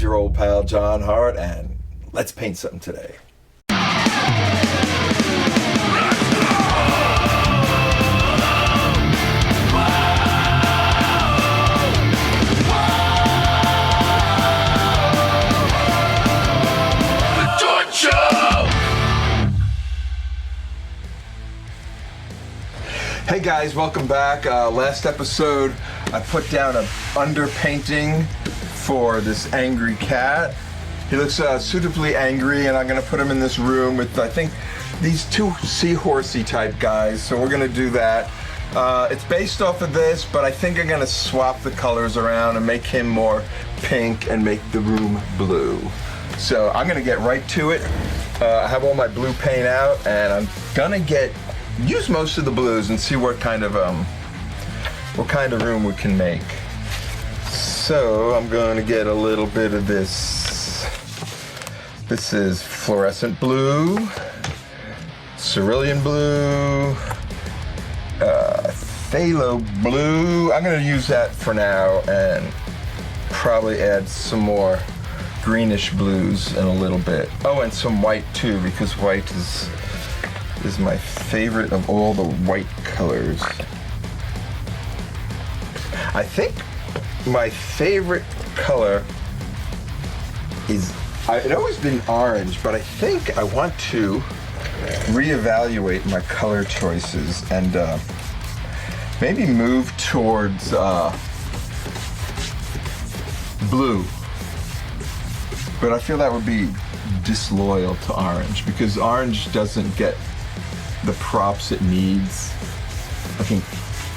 your old pal John Hartt, and let's paint something today. Jortt Show! Hey guys, welcome back. Last episode, I put down a underpainting for this angry cat. He looks suitably angry, and I'm gonna put him in this room with, I think, these two seahorsey type guys, so we're gonna do that. It's based off of this, but I think I'm gonna swap the colors around and make him more pink and make the room blue. So I'm gonna get right to it. I have all my blue paint out, and I'm gonna use most of the blues and see what kind of room we can make. So I'm going to get a little bit of this. This is fluorescent blue, cerulean blue, phthalo blue. I'm going to use that for now and probably add some more greenish blues in a little bit. Oh, and some white too, because white is my favorite of all the white colors. I think my favorite color it's always been orange, but I think I want to reevaluate my color choices and maybe move towards blue. But I feel that would be disloyal to orange, because orange doesn't get the props it needs. I think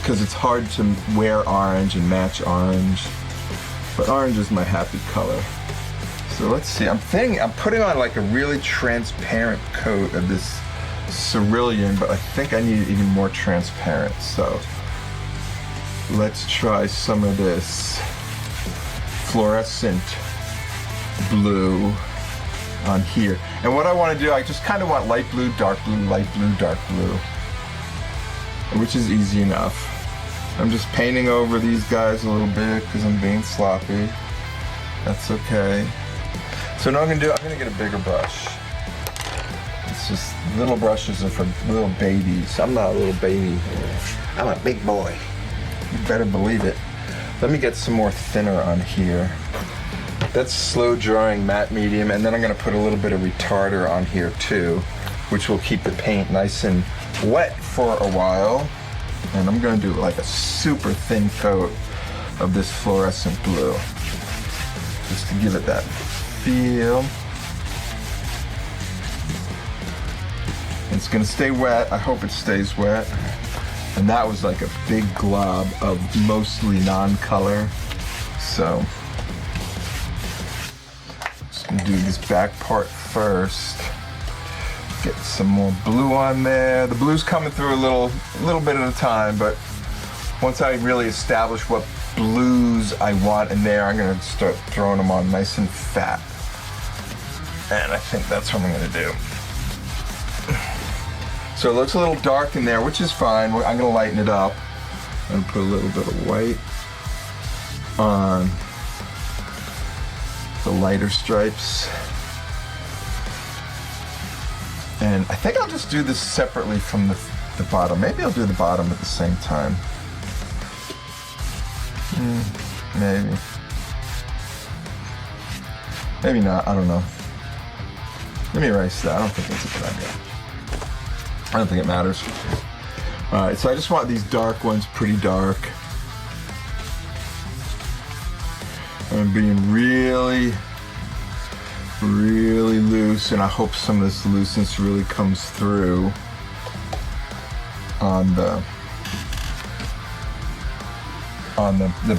because it's hard to wear orange and match orange, but orange is my happy color. So let's see, I'm putting on like a really transparent coat of this cerulean, but I think I need it even more transparent. So let's try some of this fluorescent blue on here. And what I want to do, I just kind of want light blue, dark blue, light blue, dark blue, which is easy enough. I'm just painting over these guys a little bit because I'm being sloppy. That's okay. So now I'm gonna get a bigger brush. It's just, little brushes are for little babies. I'm not a little baby. I'm a big boy. You better believe it. Let me get some more thinner on here. That's slow drying matte medium, and then I'm gonna put a little bit of retarder on here too, which will keep the paint nice and wet for a while. And I'm gonna do like a super thin coat of this fluorescent blue, just to give it that feel. It's gonna stay wet. I hope it stays wet. And that was like a big glob of mostly non-color. So just gonna do this back part first. Get some more blue on there. The blue's coming through a little bit at a time, but once I really establish what blues I want in there, I'm gonna start throwing them on nice and fat. And I think that's what I'm gonna do. So it looks a little dark in there, which is fine. I'm gonna lighten it up and put a little bit of white on the lighter stripes. And I think I'll just do this separately from the bottom. Maybe I'll do the bottom at the same time. Maybe. Maybe not, I don't know. Let me erase that. I don't think that's a good idea. I don't think it matters. Alright, so I just want these dark ones pretty dark. I'm being really loose, and I hope some of this looseness really comes through on the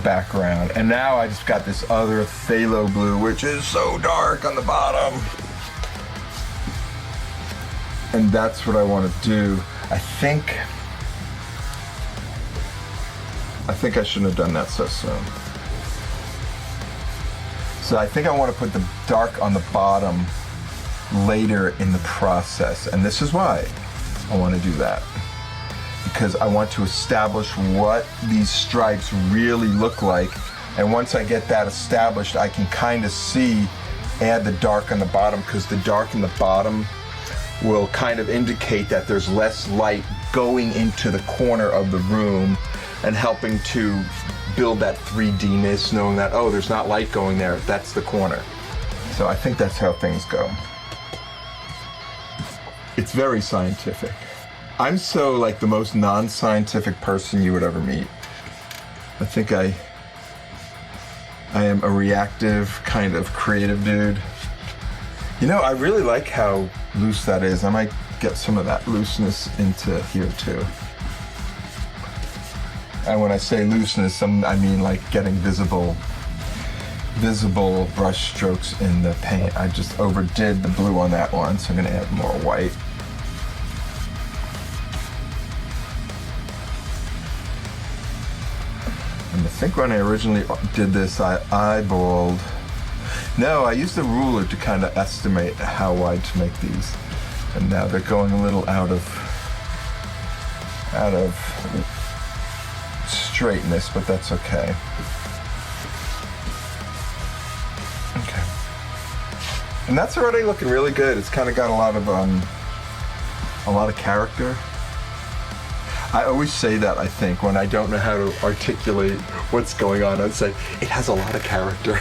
background. And now I just got this other phthalo blue, which is so dark on the bottom. And that's what I want to do. I think I shouldn't have done that so soon. So I think I want to put the dark on the bottom later in the process. And this is why I want to do that. Because I want to establish what these stripes really look like And once I get that established, I can kind of add the dark on the bottom, because the dark in the bottom will kind of indicate that there's less light going into the corner of the room and helping to build that 3D-ness, knowing that, oh, there's not light going there, that's the corner. So I think that's how things go. It's very scientific. I'm so like the most non-scientific person you would ever meet. I think I am a reactive, kind of creative dude. You know, I really like how loose that is. I might get some of that looseness into here too. And when I say looseness, I mean like getting visible brush strokes in the paint. I just overdid the blue on that one, so I'm gonna add more white. And I think when I originally did this, I eyeballed. No, I used a ruler to kind of estimate how wide to make these. And now they're going a little out of straightness, but that's okay. Okay. And that's already looking really good. It's kind of got a lot of character. I always say that, I think, when I don't know how to articulate what's going on. I'd say, it has a lot of character.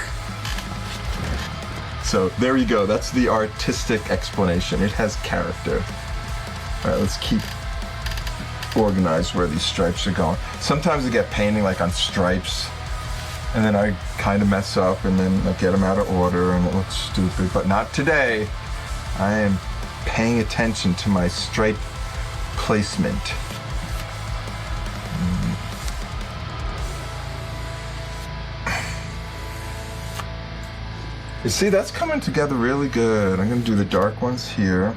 So there you go. That's the artistic explanation. It has character. All right, let's keep organized where these stripes are going. Sometimes I get painting like on stripes, and then I kind of mess up, and then I get them out of order, and it looks stupid. But not today. I am paying attention to my stripe placement. You see, that's coming together really good. I'm gonna do the dark ones here.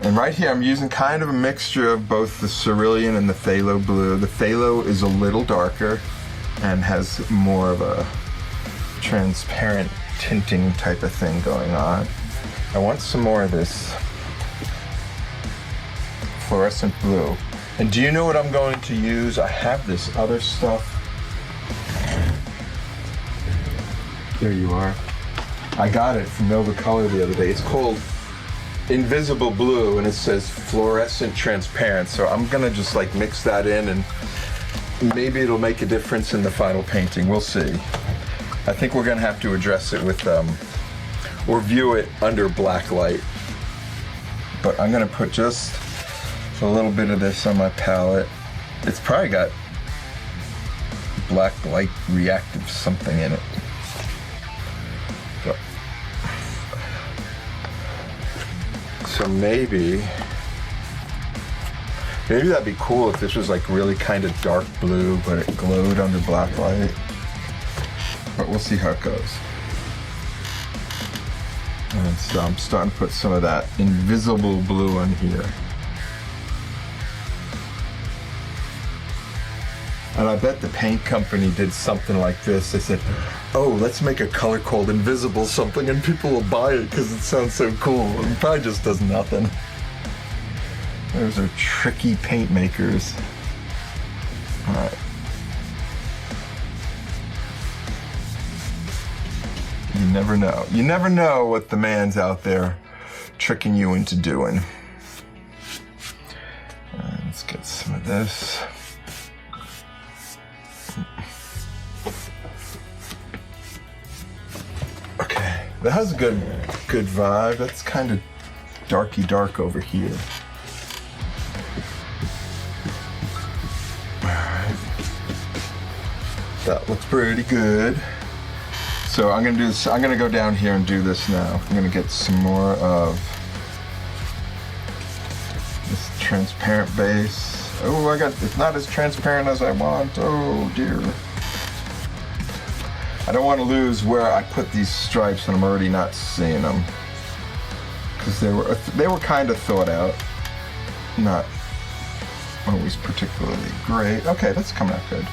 And right here, I'm using kind of a mixture of both the cerulean and the phthalo blue. The phthalo is a little darker and has more of a transparent tinting type of thing going on. I want some more of this fluorescent blue. And do you know what I'm going to use? I have this other stuff. There you are. I got it from Nova Color the other day. It's called Invisible Blue, and it says fluorescent transparent. So I'm gonna just like mix that in, and maybe it'll make a difference in the final painting. We'll see. I think we're gonna have to address it with, or view it under black light. But I'm gonna put just a little bit of this on my palette. It's probably got black light reactive something in it. So maybe that'd be cool if this was like really kind of dark blue, but it glowed under black light. But we'll see how it goes. And so I'm starting to put some of that invisible blue on here. And I bet the paint company did something like this. They said, oh, let's make a color called Invisible something, and people will buy it because it sounds so cool. It probably just does nothing. Those are tricky paint makers. All right. You never know. You never know what the man's out there tricking you into doing. Let's get some of this. Okay, that has a good vibe. That's kind of darky dark over here. All right, that looks pretty good. So I'm gonna do this. I'm gonna go down here and do this now. I'm gonna get some more of this transparent base. Oh, it's not as transparent as I want. Oh dear. I don't want to lose where I put these stripes, and I'm already not seeing them because they were kind of thought out, not always particularly great. Okay, that's coming out good.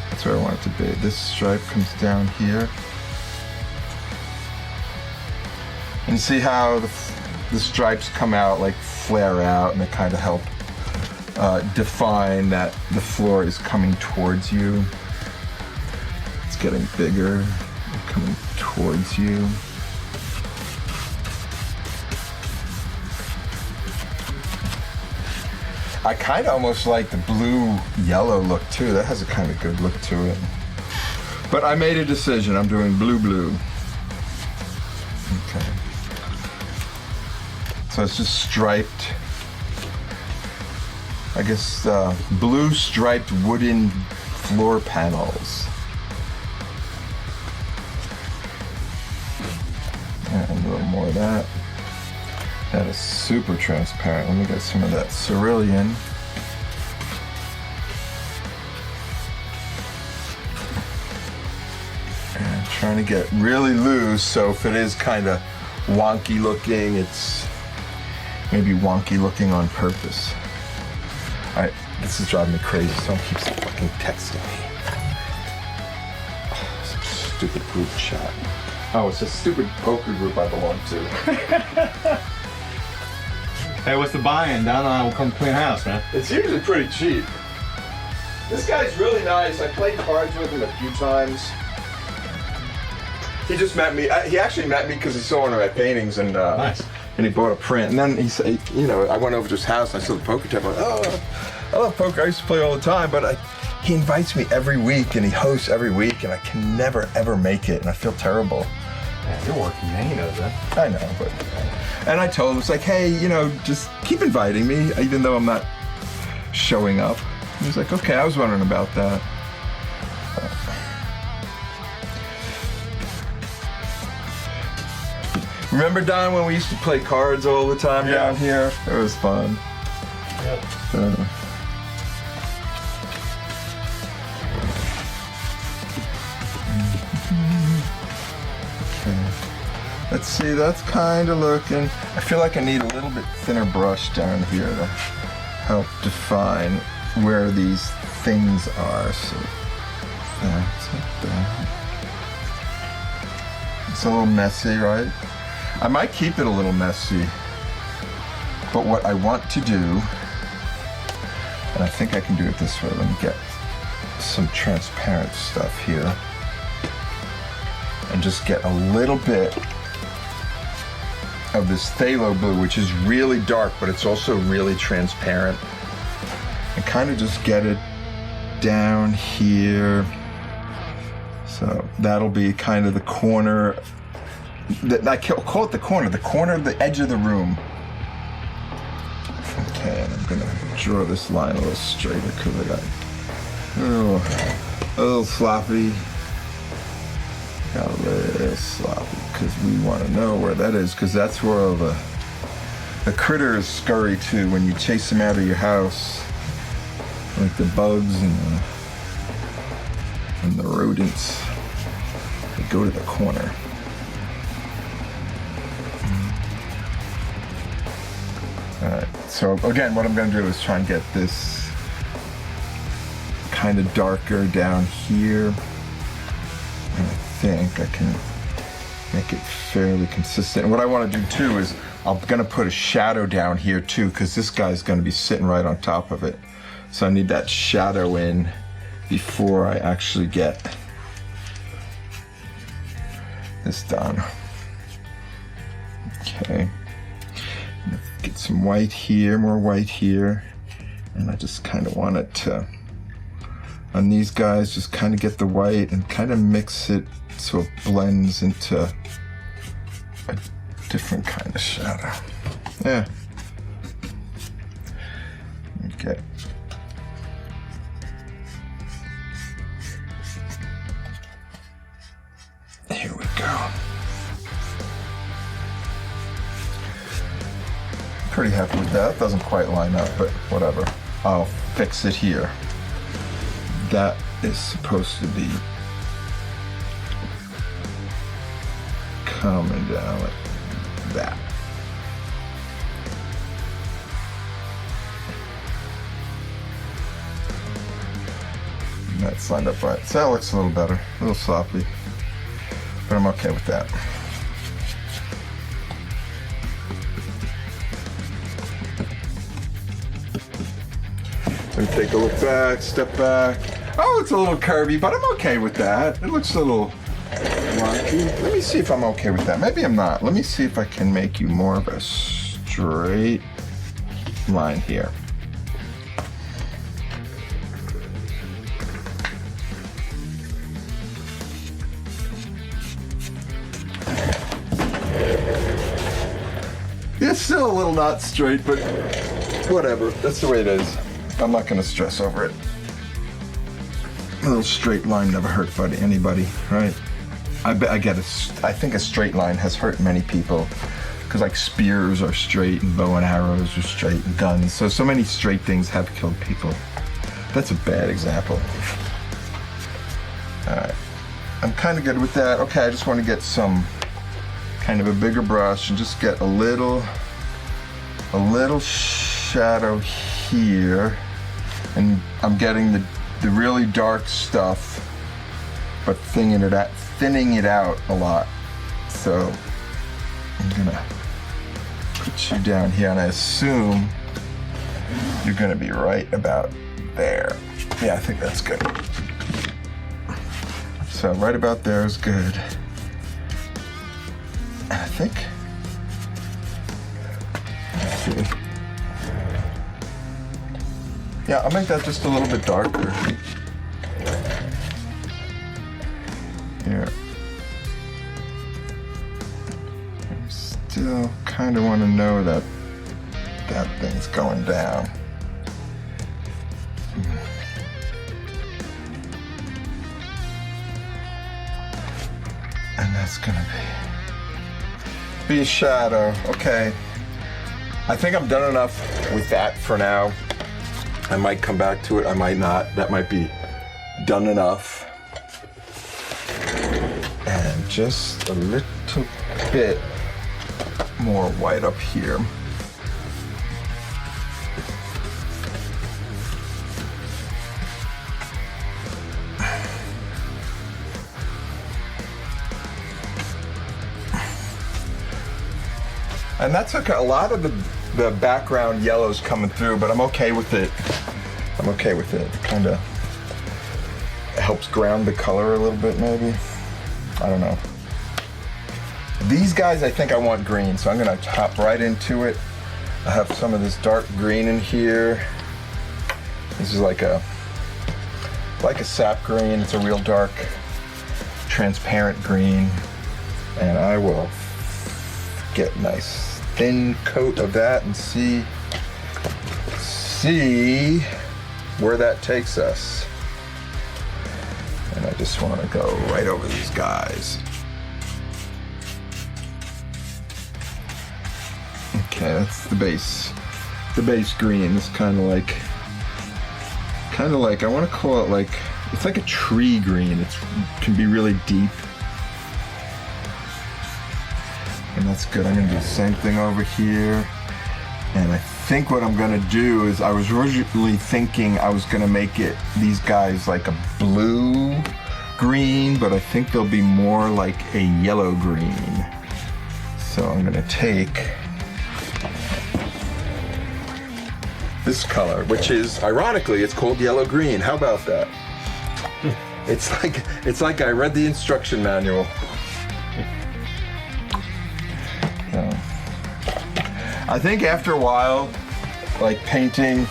That's where I want it to be. This stripe comes down here, and see how the stripes come out, like flare out, and they kind of help define that the floor is coming towards you. getting bigger, coming towards you. I kind of almost like the blue-yellow look too. That has a kind of good look to it. But I made a decision. I'm doing blue-blue. Okay. So it's just striped. I guess blue striped wooden floor panels. And a little more of that. That is super transparent. Let me get some of that cerulean. And trying to get really loose, so if it is kind of wonky looking, it's maybe wonky looking on purpose. Alright, this is driving me crazy. Someone keeps fucking texting me. Oh, some stupid group chat. Oh, it's a stupid poker group I belong to. Hey, what's the buy-in? Down and I will come clean house, man. It's usually pretty cheap. This guy's really nice. I played cards with him a few times. He just met me. He actually met me because he saw one of my paintings and Nice. And he bought a print. And then he said, you know, I went over to his house and I saw the poker table. Oh, I love poker. I used to play all the time, but he invites me every week and he hosts every week and I can never ever make it and I feel terrible. Yeah, you're working, man. He knows that. I know, but... And I told him, it's like, hey, you know, just keep inviting me, even though I'm not showing up. He was like, okay, I was wondering about that. Remember, Don, when we used to play cards all the time down here? It was fun. Yeah. Let's see, that's kind of looking... I feel like I need a little bit thinner brush down here to help define where these things are. So that's like that. It's a little messy, right? I might keep it a little messy. But what I want to do, and I think I can do it this way, let me get some transparent stuff here. And just get a little bit of this phthalo blue, which is really dark, but it's also really transparent. And kind of just get it down here. So that'll be kind of the corner, I call it the corner of the edge of the room. Okay, and I'm gonna draw this line a little straighter because I got a little sloppy. Got a little sloppy because we want to know where that is, because that's where all the critters scurry to when you chase them out of your house, like the bugs and the rodents. They go to the corner. All right. So again, what I'm going to do is try and get this kind of darker down here. And I think I can make it fairly consistent. And what I want to do too is I'm going to put a shadow down here too, because this guy's going to be sitting right on top of it. So I need that shadow in before I actually get this done. Okay. Get some white here, more white here. And I just kind of want it to, on these guys, just kind of get the white and kind of mix it so it blends into a different kind of shadow. Yeah. Okay. Here we go. Pretty happy with that. Doesn't quite line up, but whatever. I'll fix it here. That is supposed to be coming down like that. And that's lined up right. So that looks a little better, a little sloppy, but I'm okay with that. So take a look back, step back. Oh, it's a little curvy, but I'm okay with that. It looks a little wonky. Let me see if I'm okay with that. Maybe I'm not. Let me see if I can make you more of a straight line here. It's still a little not straight, but whatever. That's the way it is. I'm not gonna stress over it. A little straight line never hurt anybody, right? I think a straight line has hurt many people because like spears are straight and bow and arrows are straight and guns. So many straight things have killed people. That's a bad example. All right, I'm kind of good with that. Okay, I just want to get some kind of a bigger brush and just get a little shadow here, and I'm getting the really dark stuff, but thinning it out a lot. So I'm gonna put you down here, and I assume you're gonna be right about there. Yeah, I think that's good. So right about there is good. I think. Let's see. Yeah, I'll make that just a little bit darker. Here. I still kind of want to know that that thing's going down. And that's gonna be a shadow. Okay. I think I'm done enough with that for now. I might come back to it, I might not. That might be done enough. And just a little bit more white up here. And that's okay. A lot of the background yellow's coming through, but I'm okay with it. I'm okay with it. It kind of helps ground the color a little bit, maybe. I don't know. These guys, I think I want green, so I'm gonna hop right into it. I have some of this dark green in here. This is like a sap green. It's a real dark, transparent green, and I will get nice thin coat of that and see where that takes us. And I just want to go right over these guys. Okay, that's the base. The base green is kind of like I want to call it like, it's like a tree green. It can be really deep. And that's good. I'm gonna do the same thing over here. And I think what I'm gonna do is, I was originally thinking I was gonna make these guys like a blue green, but I think they'll be more like a yellow green. So I'm gonna take this color, which is, ironically, it's called yellow green. How about that? It's like I read the instruction manual. I think after a while, like painting,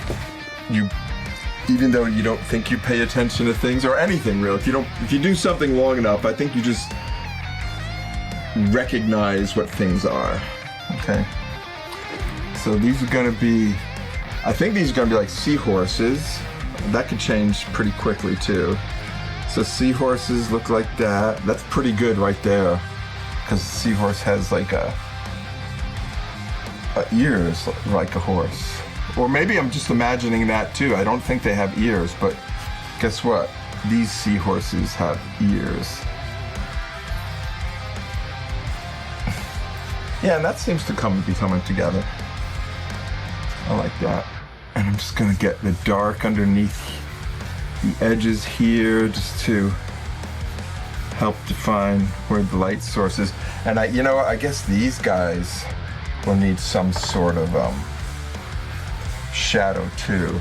even though you don't think you pay attention to things or anything really, if you do something long enough, I think you just recognize what things are. Okay. So these are gonna be, I think these are gonna be like seahorses. That could change pretty quickly too. So seahorses look like that. That's pretty good right there, because the seahorse has like ears like a horse. Or maybe I'm just imagining that too. I don't think they have ears, but guess what? These seahorses have ears. Yeah, and that seems to be coming together. I like that. And I'm just gonna get the dark underneath the edges here, just to help define where the light source is. And I guess these guys will need some sort of shadow too.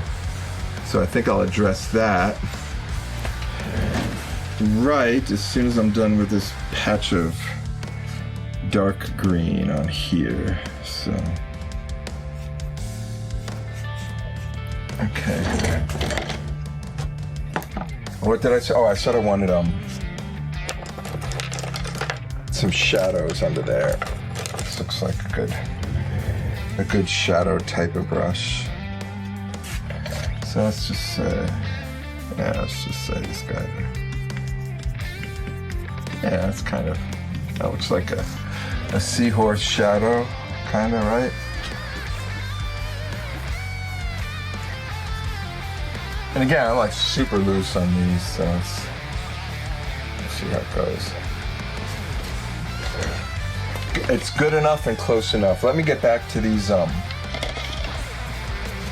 So I think I'll address that right as soon as I'm done with this patch of dark green on here. So, okay. What did I say? Oh, I said I wanted some shadows under there. This looks like a good shadow type of brush. So let's just say this guy there. Yeah, that's that looks like a seahorse shadow, kind of, right? And again, I like super loose on these, so let's see how it goes. It's good enough and close enough. Let me get back to these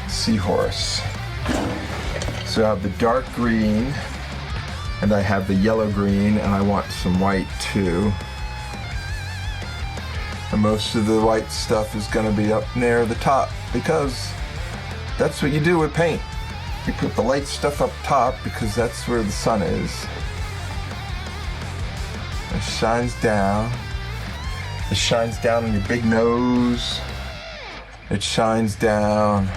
seahorse. So I have the dark green, and I have the yellow green, and I want some white too. And most of the white stuff is gonna be up near the top, because that's what you do with paint. You put the light stuff up top because that's where the sun is. It shines down. It shines down on your big nose. It shines down.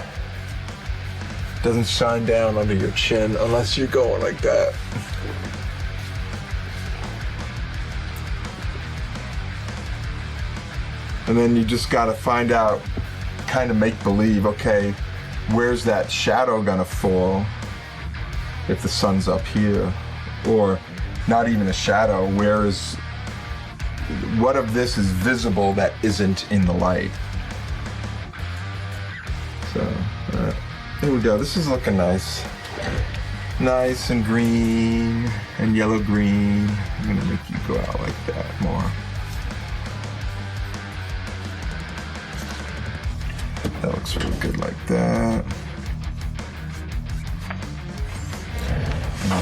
It doesn't shine down under your chin unless you're going like that. And then you just gotta find out, kind of make believe, okay, where's that shadow gonna fall if the sun's up here? Or not even a shadow, what of this is visible that isn't in the light? So, there we go. This is looking nice. Nice and green and yellow green. I'm gonna make you go out like that more. That looks really good like that. And I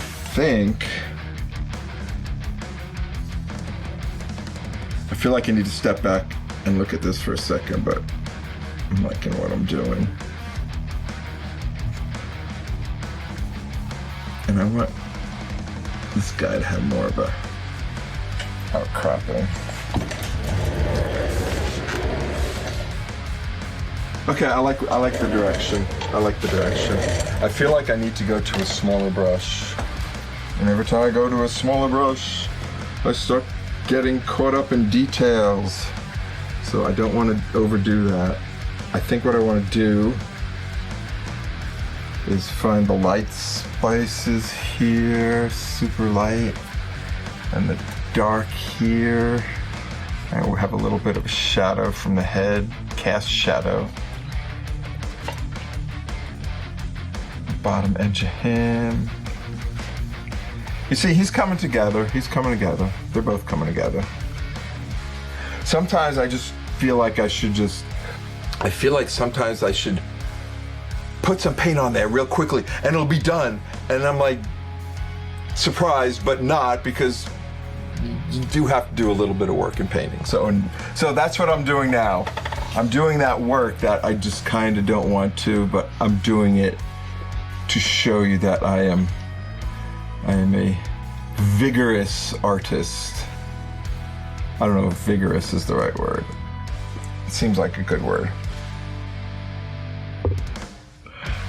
feel like I need to step back and look at this for a second, but I'm liking what I'm doing. And I want this guy to have more of a outcropping. Okay, I like the direction. I feel like I need to go to a smaller brush. And every time I go to a smaller brush, I start getting caught up in details. So I don't want to overdo that. I think what I want to do is find the light spices here, super light, and the dark here. And we'll have a little bit of a shadow from the head, cast shadow. Bottom edge of him. You see, he's coming together. They're both coming together. Sometimes I just feel like sometimes I should put some paint on there real quickly and it'll be done. And I'm like, surprised, but not, because you do have to do a little bit of work in painting. So that's what I'm doing now. I'm doing that work that I just kind of don't want to, but I'm doing it to show you that I am a vigorous artist. I don't know if vigorous is the right word. It seems like a good word.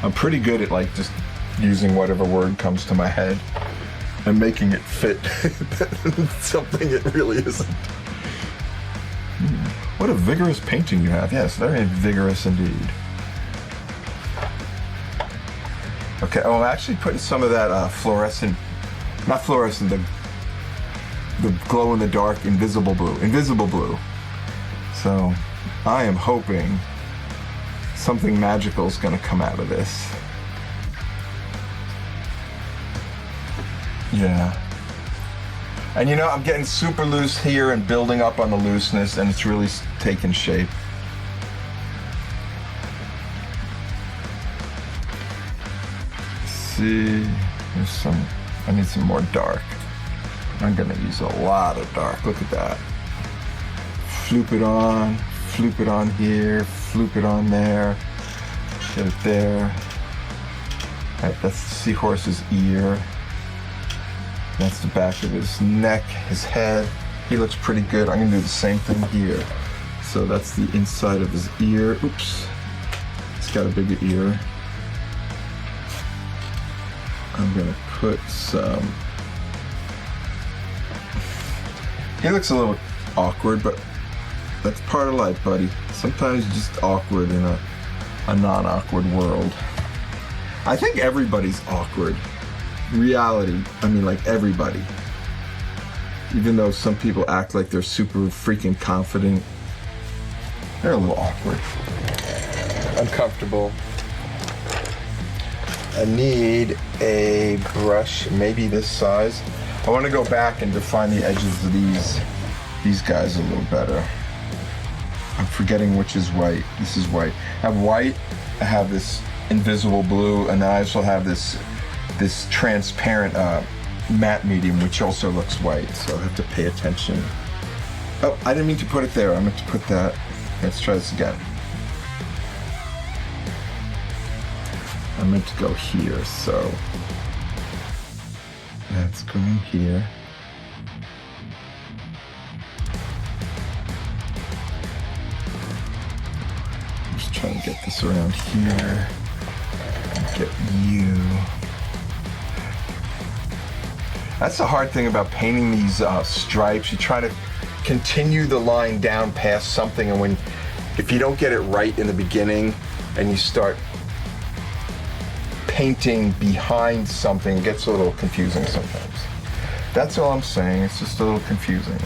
I'm pretty good at just using whatever word comes to my head and making it fit something it really isn't. What a vigorous painting you have. Yes, very vigorous indeed. Okay, I'm actually putting some of that not fluorescent, the glow in the dark invisible blue. So I am hoping something magical is gonna come out of this. Yeah. And I'm getting super loose here and building up on the looseness, and it's really taking shape. See, I need some more dark. I'm gonna use a lot of dark. Look at that. Floop it on here, floop it on there, get it there. All right, that's the seahorse's ear. That's the back of his neck, his head. He looks pretty good. I'm gonna do the same thing here. So that's the inside of his ear. Oops. He's got a bigger ear. I'm gonna put some... He looks a little awkward, but that's part of life, buddy. Sometimes you're just awkward in a non-awkward world. I think everybody's awkward. Reality, I mean, like everybody. Even though some people act like they're super freaking confident, they're a little awkward. Uncomfortable. I need a brush, maybe this size. I want to go back and define the edges of these guys a little better. I'm forgetting which is white. This is white. I have white, I have this invisible blue, and then I also have this transparent matte medium, which also looks white, so I have to pay attention. Oh, I didn't mean to put it there. I meant to put that. Let's try this again. I meant to go here, so that's going here. I'm just trying to get this around here. Get you. That's the hard thing about painting these stripes. You try to continue the line down past something, and if you don't get it right in the beginning and you start painting behind something, it gets a little confusing sometimes. That's all I'm saying. It's just a little confusing.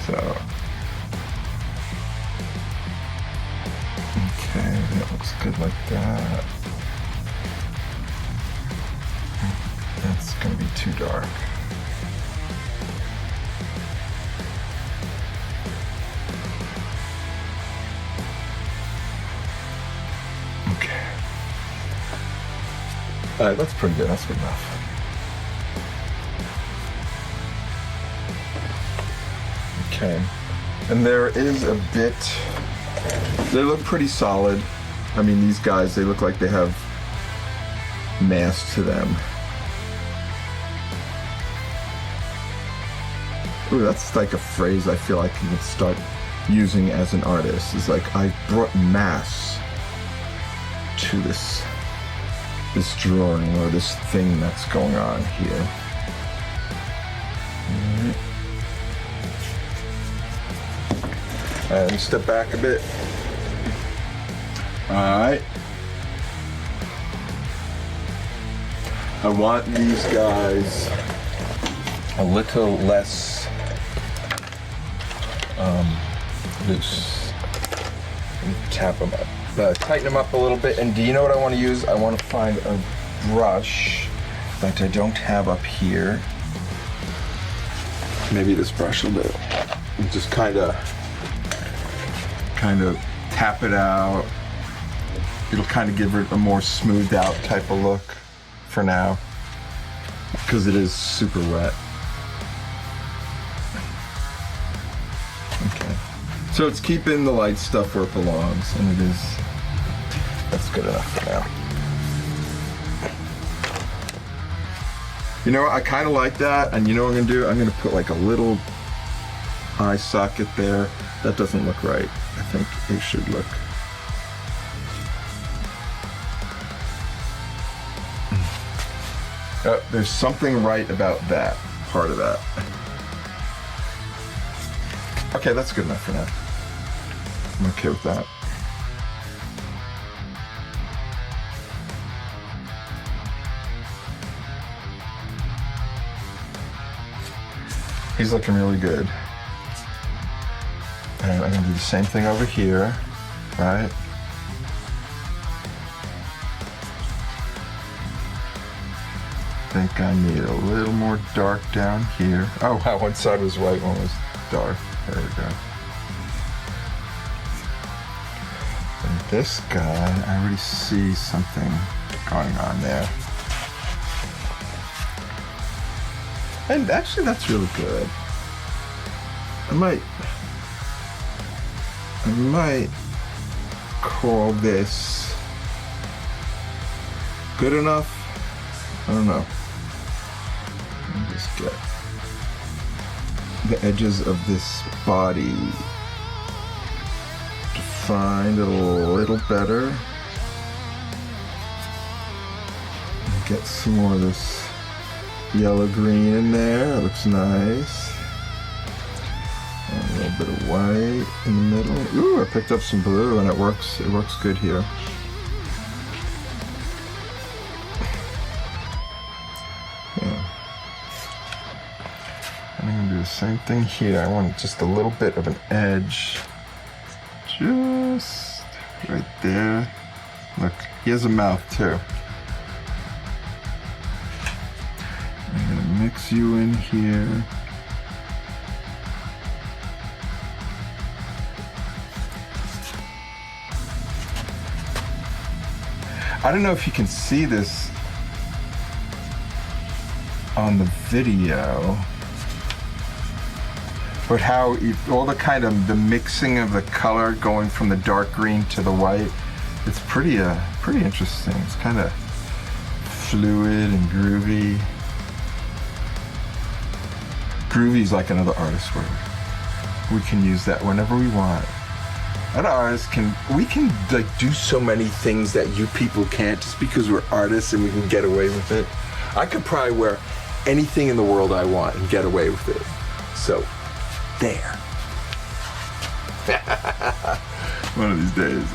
So, okay, that looks good like that. That's gonna be too dark. Okay. All right, that's pretty good. That's good enough. Okay. And there is a bit, they look pretty solid. I mean, these guys, they look like they have mass to them. Ooh, that's like a phrase I feel like I can start using as an artist. It's like, I brought mass to this drawing or this thing that's going on here. And step back a bit. All right. I want these guys a little less loose. Tap them up, tighten them up a little bit. And do you know what I want to use? I want to find a brush that I don't have up here. Maybe this brush will do. And just kind of tap it out. It'll kind of give it a more smoothed out type of look for now, because it is super wet. Okay. So it's keeping the light stuff where it belongs, and it is, that's good enough for now. You know what, I kind of like that, and you know what I'm gonna do? I'm gonna put like a little eye socket there. That doesn't look right. I think it should look. There's something right about that part of that. Okay, that's good enough for now. I'm okay with that. He's looking really good. And I'm gonna do the same thing over here, right? I think I need a little more dark down here. Oh wow, one side was white, one was dark. There we go. And this guy, I already see something going on there. And actually that's really good. I might call this good enough. I don't know. just get the edges of this body defined a little better. Get some more of this yellow-green in there. It looks nice. And a little bit of white in the middle. Ooh, I picked up some blue, and it works. It works good here. Yeah. And I'm gonna do the same thing here. I want just a little bit of an edge, just right there. Look, he has a mouth too. I'm gonna mix you in here. I don't know if you can see this on the video, but how all the kind of the mixing of the color going from the dark green to the white, it's pretty interesting. It's kind of fluid and groovy. Groovy is like another artist word. We can use that whenever we want. An artist we can like do so many things that you people can't just because we're artists and we can get away with it. I could probably wear anything in the world I want and get away with it. So, there. One of these days.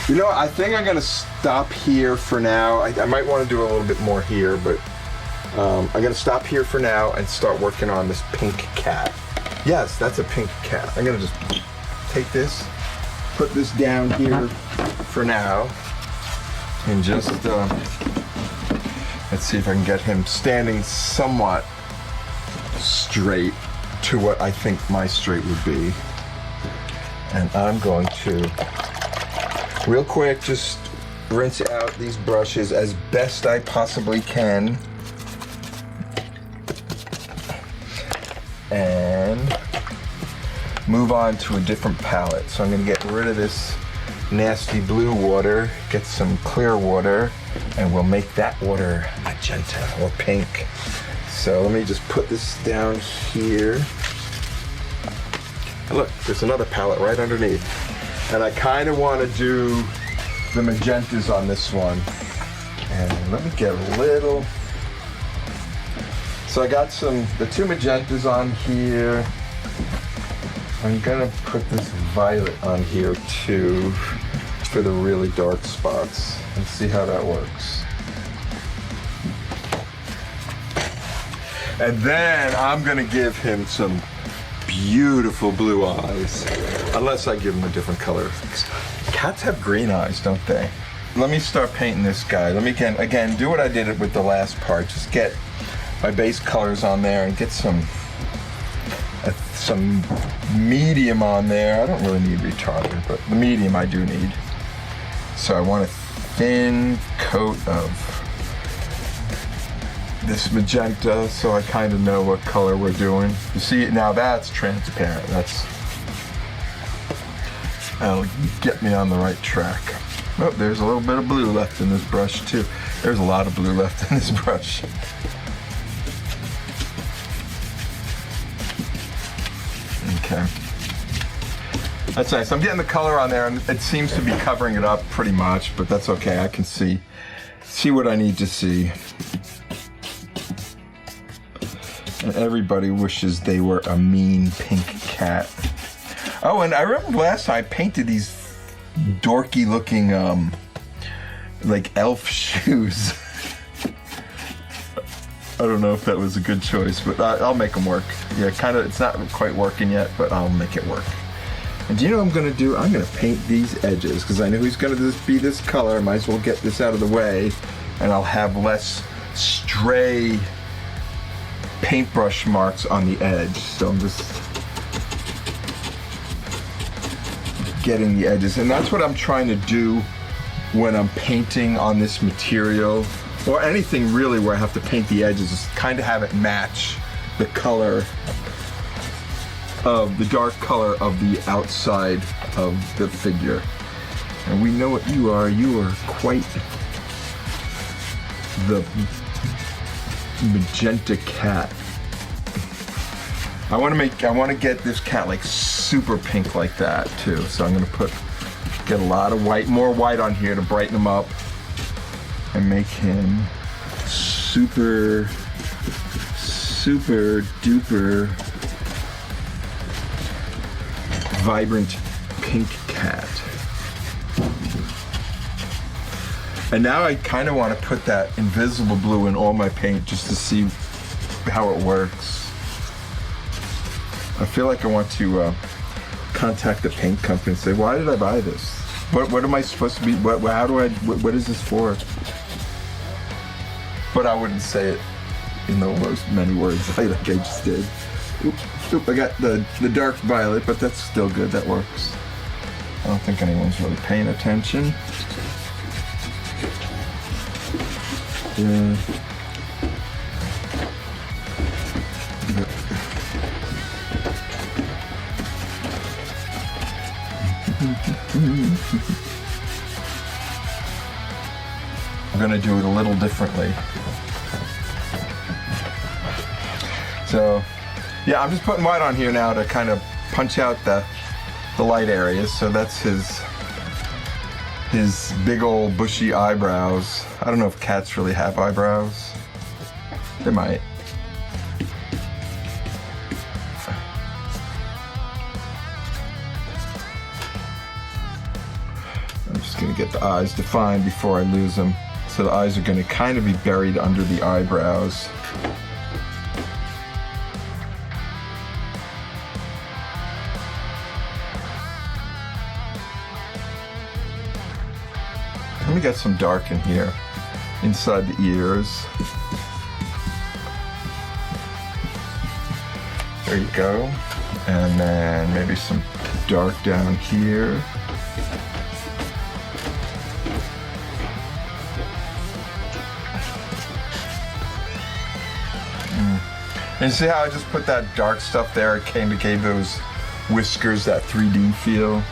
You know, I think I'm gonna stop here for now. I might want to do a little bit more here, but I'm gonna stop here for now and start working on this pink cat. Yes, that's a pink cat. I'm gonna just take this, put this down here for now, and just let's see if I can get him standing somewhat straight to what I think my straight would be. And I'm going to, real quick, just rinse out these brushes as best I possibly can. And move on to a different palette. So I'm gonna get rid of this nasty blue water, get some clear water, and we'll make that water magenta or pink. So let me just put this down here. And look, there's another palette right underneath. And I kind of want to do the magentas on this one. And let me get a little. So I got the two magentas on here. I'm gonna put this violet on here too for the really dark spots and see how that works. And then I'm gonna give him some beautiful blue eyes, unless I give him a different color. Cats have green eyes, don't they? Let me start painting this guy. Let me again do what I did with the last part. Just get my base colors on there and get some medium on there. I don't really need retardant, but the medium I do need. So I want a thin coat of this magenta so I kind of know what color we're doing. You see, now that's transparent. That'll get me on the right track. Oh, there's a little bit of blue left in this brush too. There's a lot of blue left in this brush. Okay. That's nice. I'm getting the color on there and it seems to be covering it up pretty much, but that's okay. I can see what I need to see. And everybody wishes they were a mean pink cat. Oh, and I remember last time I painted these dorky looking like elf shoes. I don't know if that was a good choice, but I'll make them work. Yeah, kind of, it's not quite working yet, but I'll make it work. And do you know what I'm gonna do? I'm gonna paint these edges, because I know he's gonna be this color. I might as well get this out of the way, and I'll have less stray paintbrush marks on the edge. So I'm just getting the edges, and that's what I'm trying to do when I'm painting on this material, or anything really where I have to paint the edges, is kind of have it match the color of the dark color of the outside of the figure. And we know what you are. You are quite the magenta cat. I want to get this cat like super pink like that too. So I'm gonna get a lot of white, more white on here to brighten him up and make him super duper vibrant pink cat. And now I kind of want to put that invisible blue in all my paint just to see how it works. I feel like I want to contact the paint company and say, why did I buy this? What am I supposed to be, what is this for? But I wouldn't say it in those many words like I just did. Oop, I got the dark violet, but that's still good, that works. I don't think anyone's really paying attention. Yeah. I'm gonna do it a little differently. So, yeah, I'm just putting white on here now to kind of punch out the light areas. So that's his big old bushy eyebrows. I don't know if cats really have eyebrows. They might. I'm just gonna get the eyes defined before I lose them. So the eyes are gonna kind of be buried under the eyebrows. Let me get some dark in here, inside the ears. There you go. And then maybe some dark down here. And see how I just put that dark stuff there? It kind of gave those whiskers that 3D feel.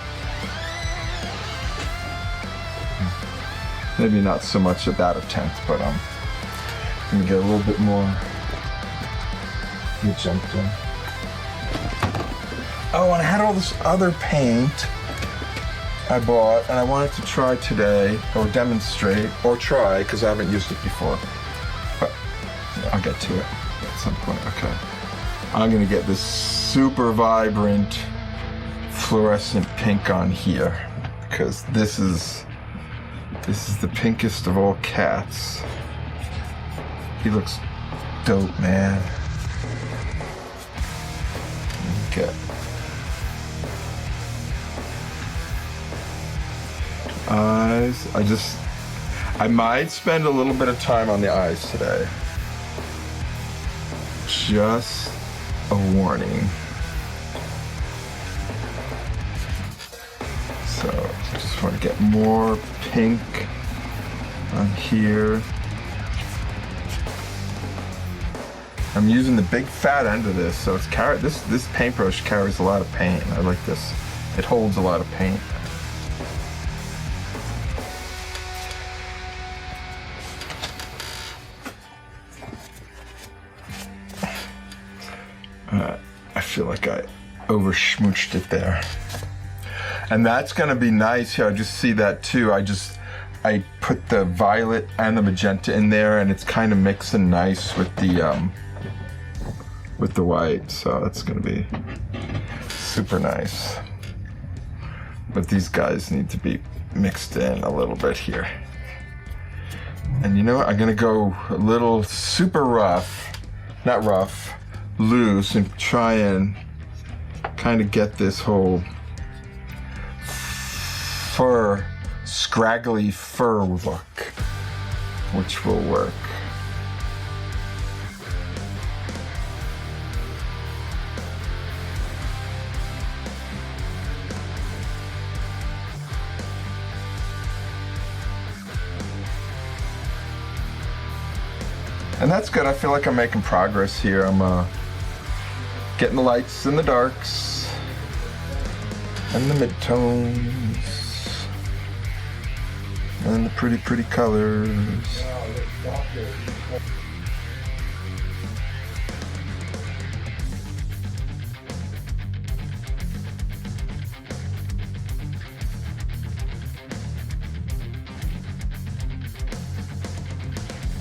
Maybe not so much at that attempt, but I'm gonna get a little bit more magenta. Oh, and I had all this other paint I bought, and I wanted to try today, or demonstrate, or try, because I haven't used it before. But I'll get to it at some point. Okay. I'm gonna get this super vibrant fluorescent pink on here, because this is the pinkest of all cats. He looks dope, man. Okay. Eyes. I might spend a little bit of time on the eyes today. Just a warning. So, I just want to get more pink on here. I'm using the big fat end of this, so this paintbrush carries a lot of paint. I like this. It holds a lot of paint. I feel like I over-schmooched it there. And that's gonna be nice here. I just see that too. I put the violet and the magenta in there, and it's kind of mixing nice with the white. So that's gonna be super nice. But these guys need to be mixed in a little bit here. And you know what? I'm gonna go a little super rough, not rough, loose, and try and kind of get this whole fur, scraggly fur look, which will work. And that's good. I feel like I'm making progress here. I'm getting the lights and the darks and the midtones. And the pretty, pretty colors.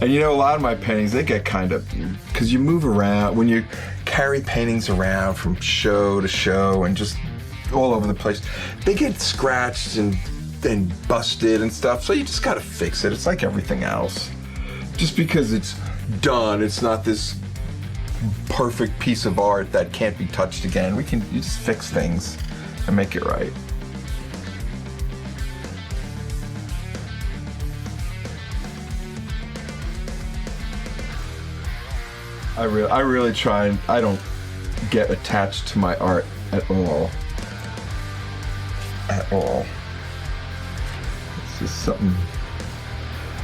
And you know, a lot of my paintings, they get kind of, because you move around, when you carry paintings around from show to show and just all over the place, they get scratched and busted and stuff, so you just gotta fix it. It's like everything else. Just because it's done, it's not this perfect piece of art that can't be touched again. You just fix things and make it right. I really try. I don't get attached to my art at all. At all. It's just something.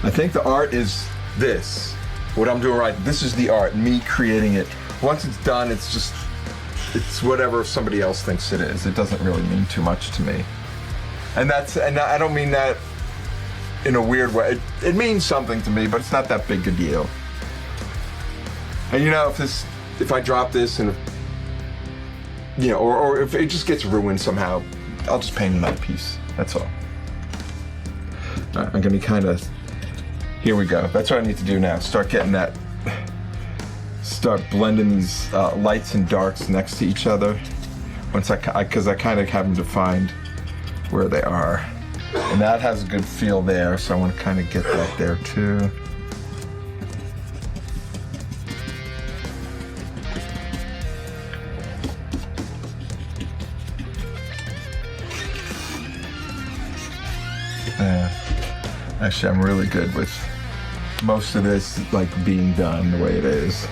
I think the art is this. What I'm doing right. This is the art. Me creating it. Once it's done, it's whatever somebody else thinks it is. It doesn't really mean too much to me. And I don't mean that in a weird way. It means something to me, but it's not that big a deal. And you know, if I drop this and, you know, or if it just gets ruined somehow, I'll just paint another piece. That's all. All right, I'm gonna here we go. That's what I need to do now. Start blending these lights and darks next to each other. Because I kind of have them defined where they are. And that has a good feel there, so I want to kind of get that there too. Actually, I'm really good with most of this, like, being done the way it is.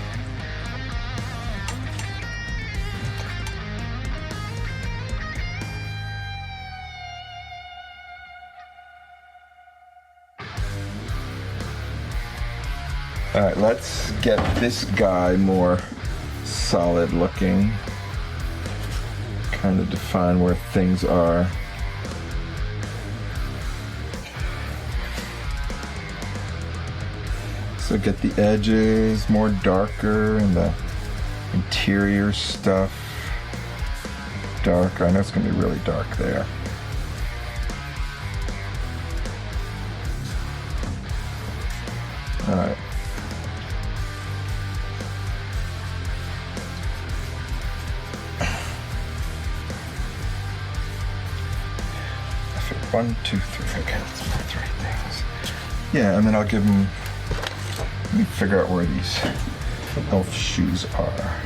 All right, let's get this guy more solid looking. Kind of define where things are. So get the edges more darker and the interior stuff darker. I know it's gonna be really dark there. All right. One, two, three. Okay, that's my three things. Yeah, and then I'll give them. Let me figure out where these elf shoes are.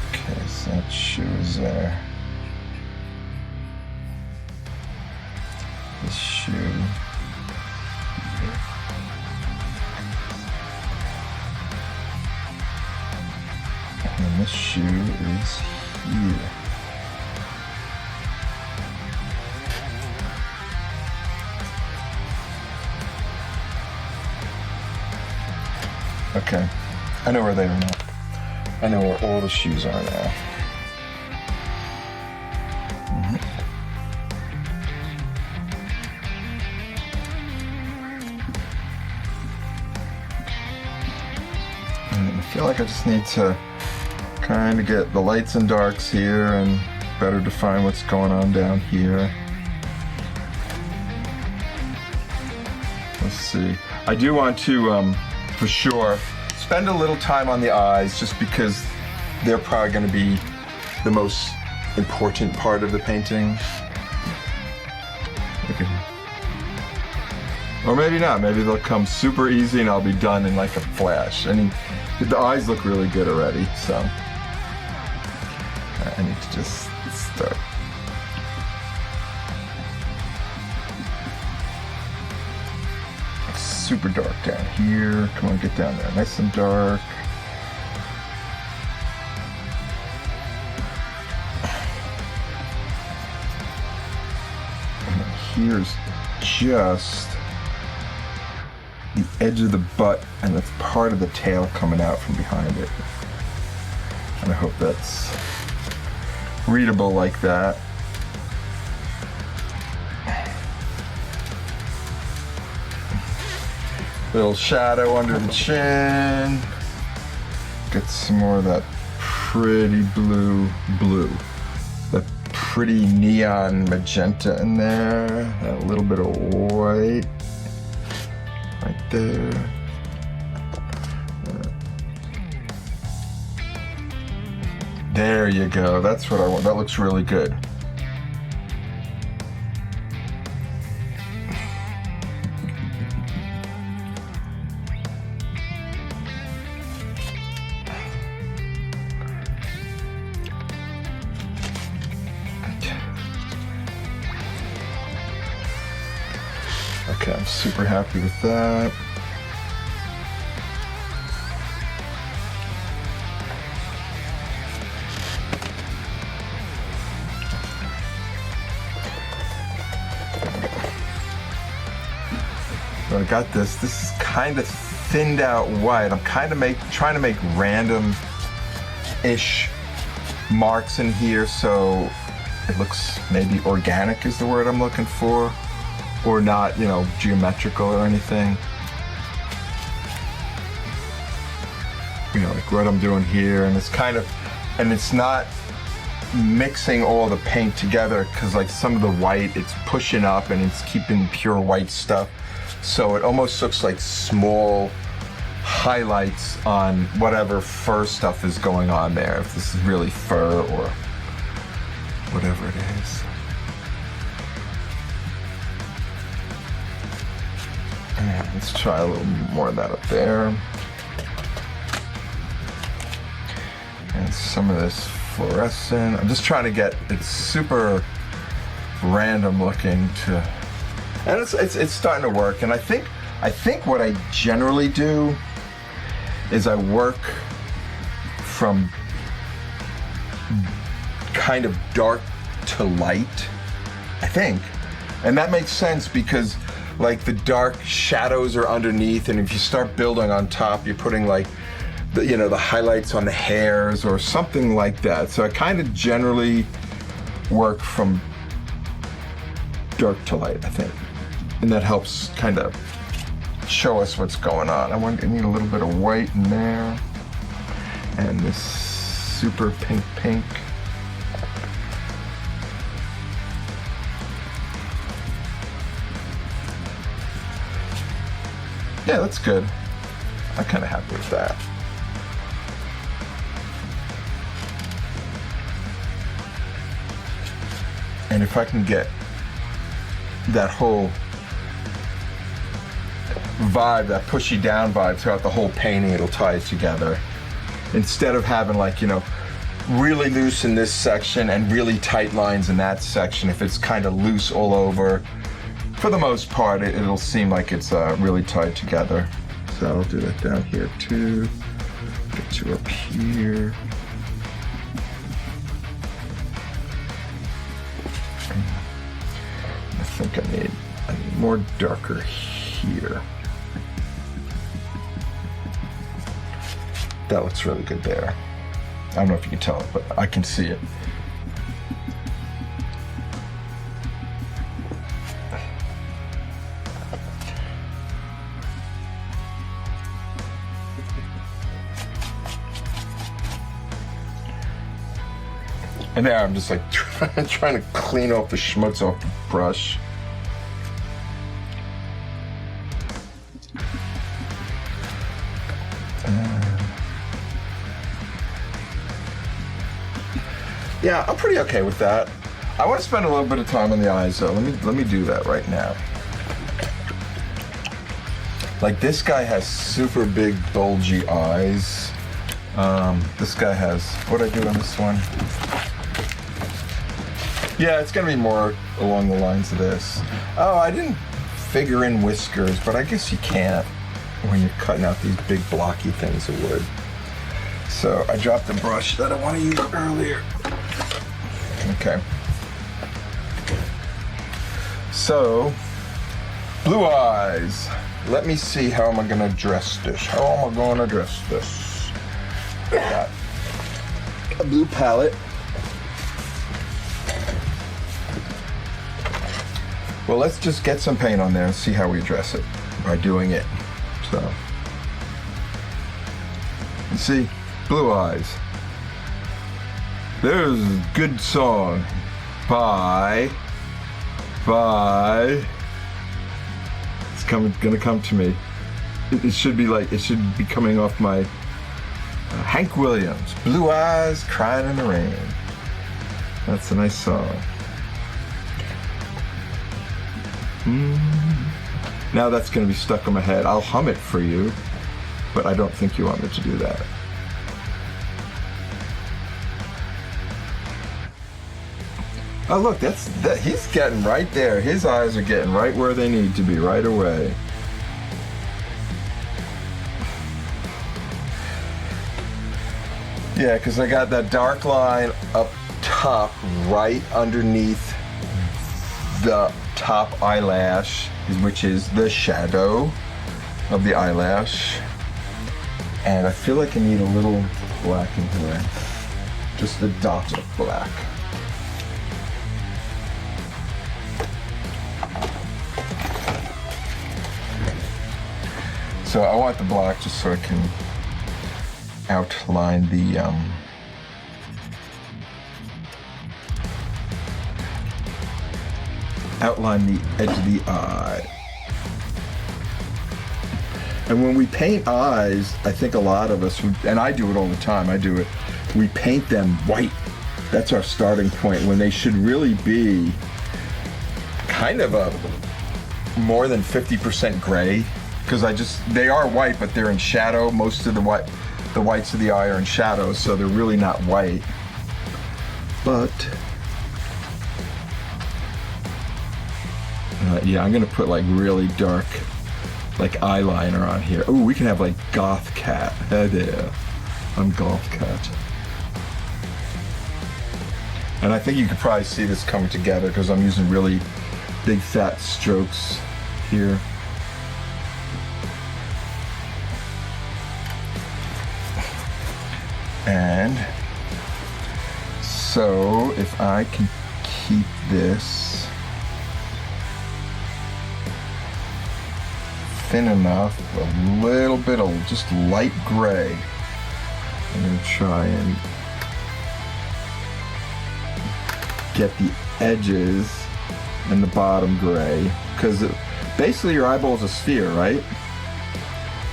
Okay, so that shoe is there. This shoe. And this shoe is here. Okay, I know where they are now. I know where all the shoes are now. And I feel like I just need to kind of get the lights and darks here and better define what's going on down here. Let's see. I do want to, for sure, spend a little time on the eyes, just because they're probably going to be the most important part of the painting. Or maybe not. Maybe they'll come super easy and I'll be done in like a flash. I mean, the eyes look really good already, so I need to just start. Super dark down here. Come on, get down there. Nice and dark. And then here's just the edge of the butt, and that's part of the tail coming out from behind it. And I hope that's readable like that. Little shadow under the chin. Get some more of that pretty blue. That pretty neon magenta in there. A little bit of white right there. There you go. That's what I want. That looks really good. Okay, I'm super happy with that. I got this. This is kind of thinned out white. I'm kind of trying to make random-ish marks in here so it looks maybe organic is the word I'm looking for, or not, you know, geometrical or anything. You know, like what I'm doing here, and it's kind of, and it's not mixing all the paint together because like some of the white, it's pushing up and it's keeping pure white stuff. So it almost looks like small highlights on whatever fur stuff is going on there. If this is really fur or whatever it is. And let's try a little more of that up there. And some of this fluorescent. I'm just trying to get it super random looking to. And it's starting to work, and I think what I generally do is I work from kind of dark to light, I think. And that makes sense because like the dark shadows are underneath, and if you start building on top, you're putting like the, you know, the highlights on the hairs or something like that. So I kind of generally work from dark to light, I think. And that helps kind of show us what's going on. I need a little bit of white in there. And this super pink. Yeah, that's good. I'm kind of happy with that. And if I can get that whole vibe, that pushy down vibe throughout the whole painting, it'll tie it together. Instead of having like, you know, really loose in this section and really tight lines in that section, if it's kind of loose all over, for the most part, it'll seem like it's really tied together. So I'll do that down here too. Get you up here. I think I need more darker here. That looks really good there. I don't know if you can tell it, but I can see it. And now I'm just like trying to clean off the schmutz off the brush. Yeah, I'm pretty okay with that. I want to spend a little bit of time on the eyes though. Let me do that right now. Like this guy has super big bulgy eyes. This guy has, what'd I do on this one? Yeah, it's gonna be more along the lines of this. Oh, I didn't figure in whiskers, but I guess you can't when you're cutting out these big blocky things of wood. So I dropped the brush that I want to use earlier. Okay. So, blue eyes. Let me see how am I gonna dress this. How am I gonna dress this? Got a blue palette. Well, let's just get some paint on there and see how we address it by doing it. So, you see, Blue Eyes. There's a good song by. It's gonna come to me. It should be coming off my Hank Williams. Blue Eyes Crying in the Rain. That's a nice song. Now that's gonna be stuck in my head. I'll hum it for you, but I don't think you want me to do that. Oh look, he's getting right there. His eyes are getting right where they need to be right away. Yeah, because I got that dark line up top, right underneath the top eyelash, which is the shadow of the eyelash. And I feel like I need a little black in here. Just a dot of black. So I want the black just so I can outline the edge of the eye. And when we paint eyes, I think a lot of us, and I do it all the time, we paint them white. That's our starting point when they should really be kind of a more than 50% gray. Because they are white, but they're in shadow. Most of the whites of the eye are in shadow, so they're really not white. But, yeah, I'm gonna put like really dark, like eyeliner on here. Oh, we can have like Goth Cat. Hey there, I'm Goth Cat. And I think you could probably see this coming together because I'm using really big fat strokes here. And so if I can keep this thin enough, a little bit of just light gray, I'm gonna try and get the edges and the bottom gray, because basically your eyeball is a sphere, right?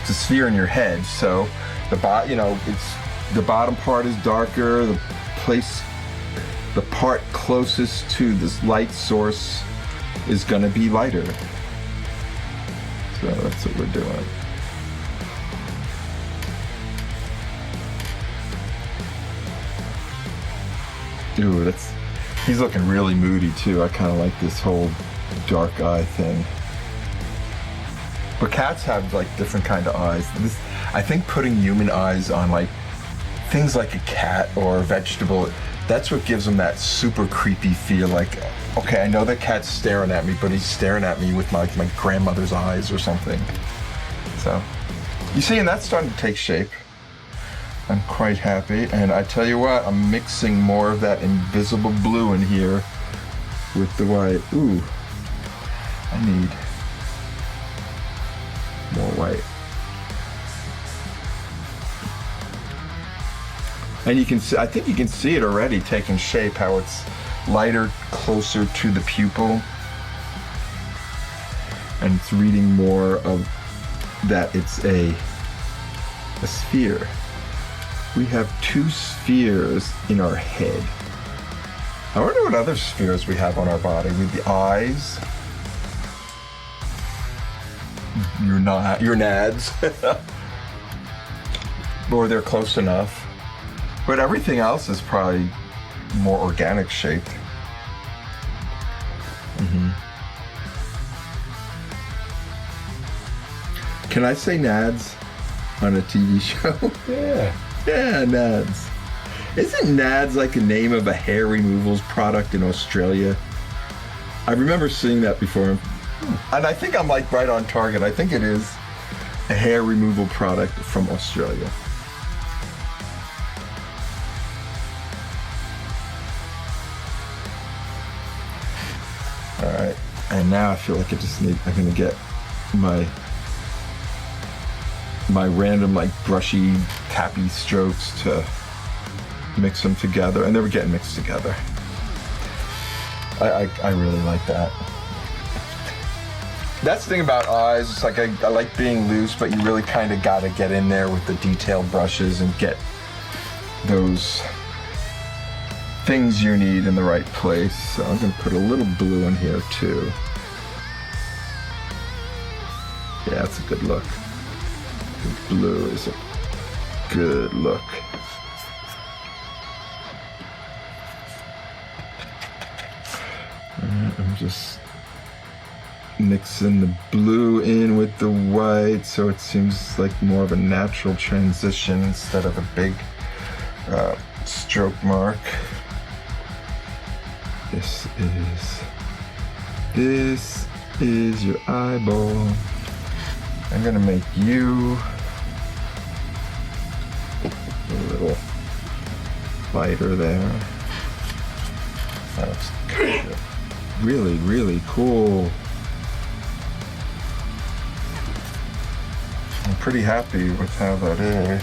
It's a sphere in your head, so the bottom part is darker, the part closest to this light source is gonna be lighter. So that's what we're doing. Ooh, he's looking really moody too. I kind of like this whole dark eye thing. But cats have like different kind of eyes. I think putting human eyes on like things like a cat or a vegetable, that's what gives them that super creepy feel. Like, okay, I know that cat's staring at me, but he's staring at me with my grandmother's eyes or something. So, you see, and that's starting to take shape. I'm quite happy, and I tell you what, I'm mixing more of that invisible blue in here with the white. Ooh, I need more white. And you can see, I think you can see it already taking shape, how it's lighter, closer to the pupil. And it's reading more of that it's a sphere. We have two spheres in our head. I wonder what other spheres we have on our body. With the eyes, your nads, or they're close enough. But everything else is probably more organic shaped. Can I say nads on a TV show? Yeah. Yeah, nads. Isn't nads like the name of a hair removals product in Australia? I remember seeing that before. And I think I'm like right on target. I think it is a hair removal product from Australia. All right, and And now I feel like I'm gonna get my random like brushy tappy strokes to mix them together, and they were getting mixed together. I really like that. That's the thing about eyes, it's like I like being loose, but you really kind of gotta get in there with the detailed brushes and get those things you need in the right place. So I'm gonna put a little blue in here too. Yeah, that's a good look. The blue is a good look. I'm just mixing the blue in with the white so it seems like more of a natural transition instead of a big stroke mark. This is your eyeball. I'm gonna make you a little lighter there. That looks good. Really, really cool. I'm pretty happy with how that is.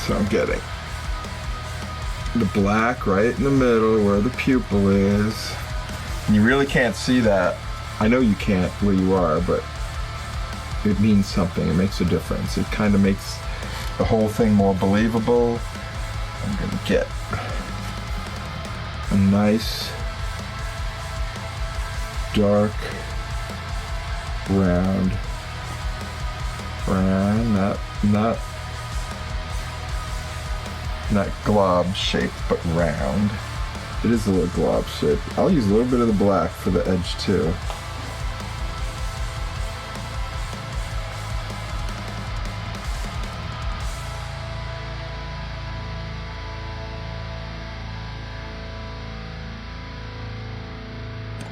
So I'm getting the black right in the middle where the pupil is. And you really can't see that. I know you can't where you are, but it means something. It makes a difference. It kind of makes the whole thing more believable. I'm gonna get a nice dark round, not glob shape, but round. It is a little glob shape. I'll use a little bit of the black for the edge too.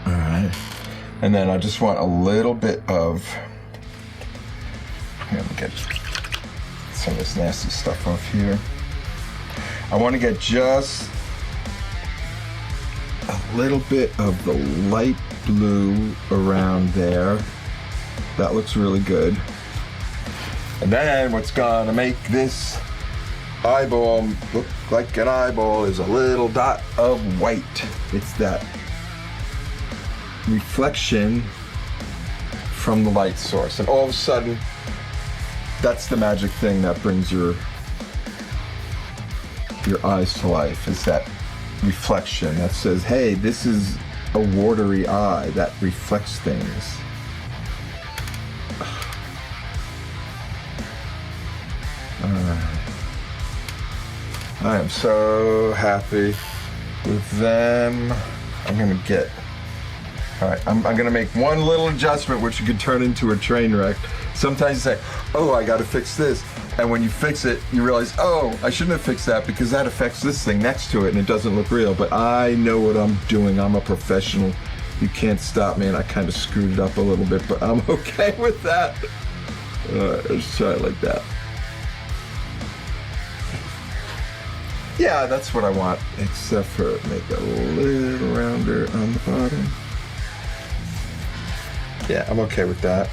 All right, and then I just want a little bit of, let me get some of this nasty stuff off here. I want to get just a little bit of the light blue around there. That looks really good. And then what's gonna make this eyeball look like an eyeball is a little dot of white. It's that reflection from the light source. And all of a sudden, that's the magic thing that brings your eyes to life, is that reflection that says, hey, this is a watery eye that reflects things. I am so happy with them. I'm gonna get, all right, I'm gonna make one little adjustment which could turn into a train wreck. Sometimes you say, oh, I gotta fix this. And when you fix it, you realize, oh, I shouldn't have fixed that because that affects this thing next to it and it doesn't look real. But I know what I'm doing. I'm a professional. You can't stop me, and I kind of screwed it up a little bit, but I'm okay with that. All right, let's try it like that. Yeah, that's what I want, except for make it a little rounder on the bottom. Yeah, I'm okay with that.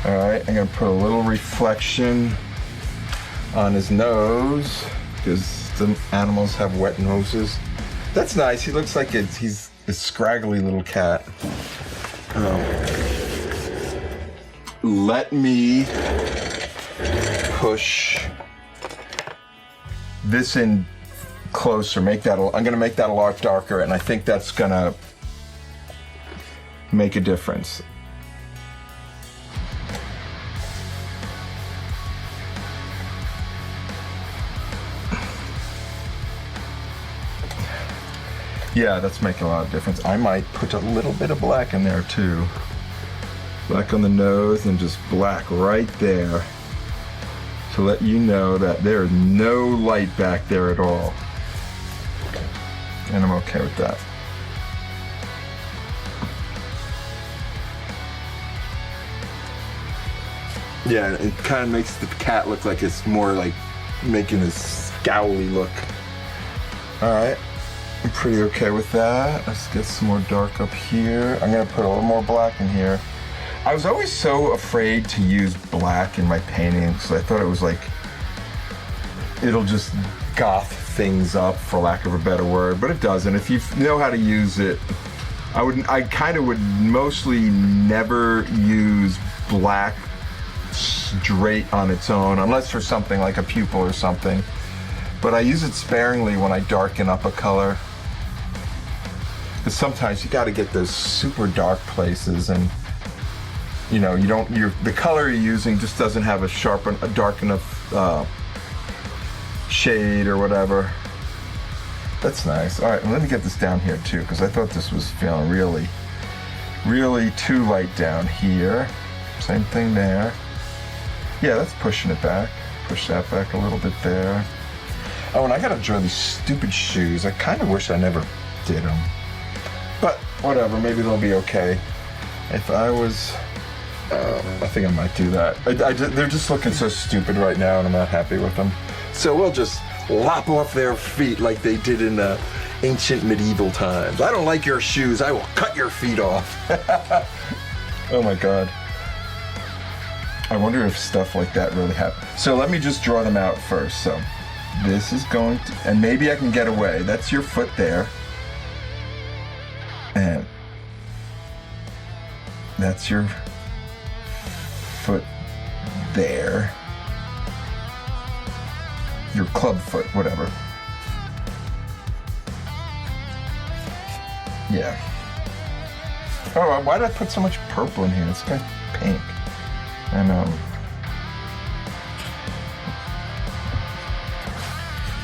All right, I'm gonna put a little reflection on his nose, because some animals have wet noses. That's nice. He looks like he's a scraggly little cat. Let me push this in closer. I'm gonna make that a lot darker, and I think that's gonna make a difference. Yeah, that's making a lot of difference. I might put a little bit of black in there too. Black on the nose and just black right there to let you know that there's no light back there at all. And I'm okay with that. Yeah, it kind of makes the cat look like it's more like making a scowly look. All right, I'm pretty okay with that. Let's get some more dark up here. I'm gonna put a little more black in here. I was always so afraid to use black in my paintings. I thought it was like, it'll just goth things up, for lack of a better word, but it doesn't. If you know how to use it, I kind of would mostly never use black straight on its own, unless for something like a pupil or something. But I use it sparingly when I darken up a color. Because sometimes you got to get those super dark places, and you know, the color you're using just doesn't have a dark enough shade or whatever. That's nice. All right, well, let me get this down here too, because I thought this was feeling really, really too light down here. Same thing there. Yeah, that's pushing it back. Push that back a little bit there. Oh, and I gotta draw these stupid shoes. I kind of wish I never did them. But whatever, maybe they'll be okay. If I was, I think I might do that. They're just looking so stupid right now, and I'm not happy with them. So we'll just lop off their feet like they did in the ancient medieval times. I don't like your shoes, I will cut your feet off. Oh my God. I wonder if stuff like that really happens. So let me just draw them out first. So this is going to, and maybe I can get away. That's your foot there. And that's your foot there. Your club foot, whatever. Yeah. Oh, why did I put so much purple in here? It's kind of pink. And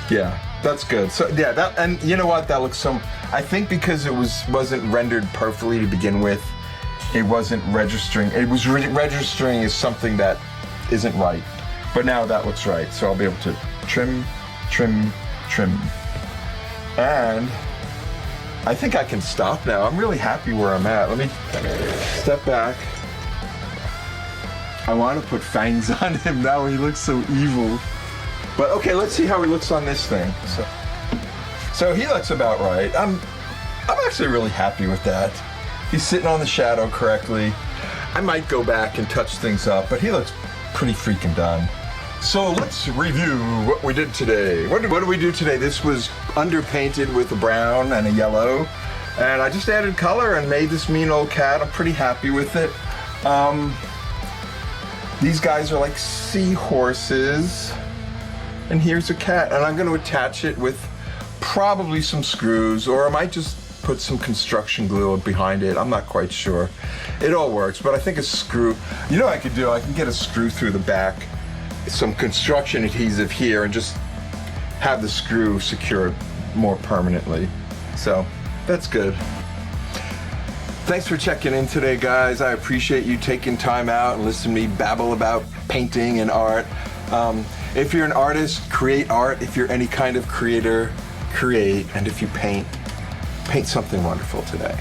yeah, that's good. So yeah, that, and you know what? That looks so. I think because it wasn't rendered perfectly to begin with, it wasn't registering. It was registering as something that isn't right. But now that looks right, so I'll be able to trim, trim, trim. And I think I can stop now. I'm really happy where I'm at. Let me step back. I want to put fangs on him now. He looks so evil. But okay, let's see how he looks on this thing. So he looks about right. I'm actually really happy with that. He's sitting on the shadow correctly. I might go back and touch things up, but he looks pretty freaking done. So let's review what we did today. What did we do today? This was underpainted with a brown and a yellow. And I just added color and made this mean old cat. I'm pretty happy with it. These guys are like seahorses. And here's a cat. And I'm going to attach it with probably some screws, or I might just put some construction glue behind it. I'm not quite sure. It all works, but I think a screw, you know what I could do? I can get a screw through the back, some construction adhesive here, and just have the screw secured more permanently. So that's good. Thanks for checking in today, guys. I appreciate you taking time out and listening to me babble about painting and art. If you're an artist, create art. If you're any kind of creator, create. And if you paint, paint something wonderful today.